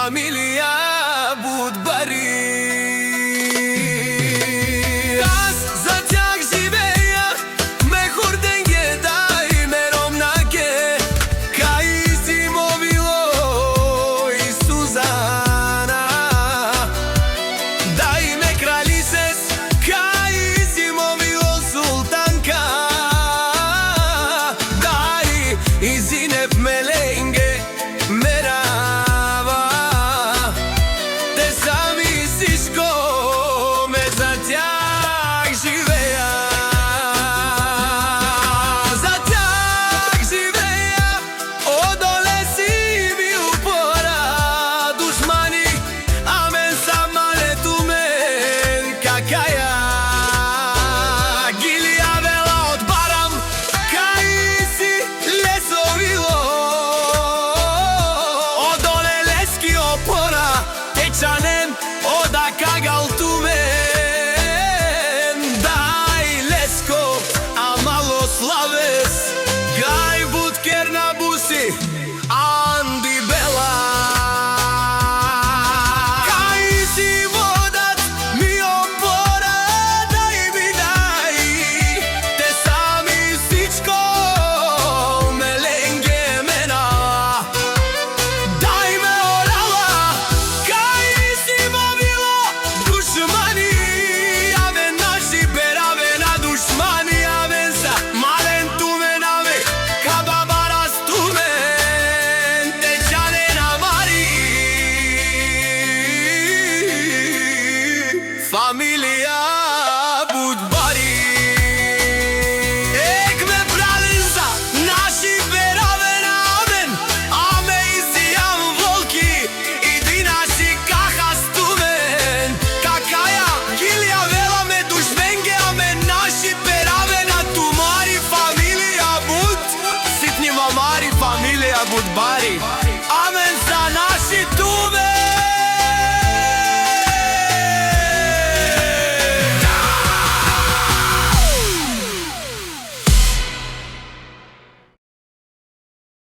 Familia Budbari. Oda kagal tu men, daj lesko, a malo slaves, gaj budker na busi, Andi Bela. Kaj si vodat, mi opora, daj mi daj, te sami sičko, melenge mena. Daj me orala, kaj si mobilo, dušmani, ave naši berave na dušmani, ave sa malen tu menave, kababaras tu men, tečane na mari. Familia Budbari. Ek me pralinsa, naši berave na aven, ame izijam volki, idi naši kahas tu men, kakaja, gilja vela me dušmenge, ame naši berave na tu mari. Familia Bud, sitni mamari, Familia Budbari.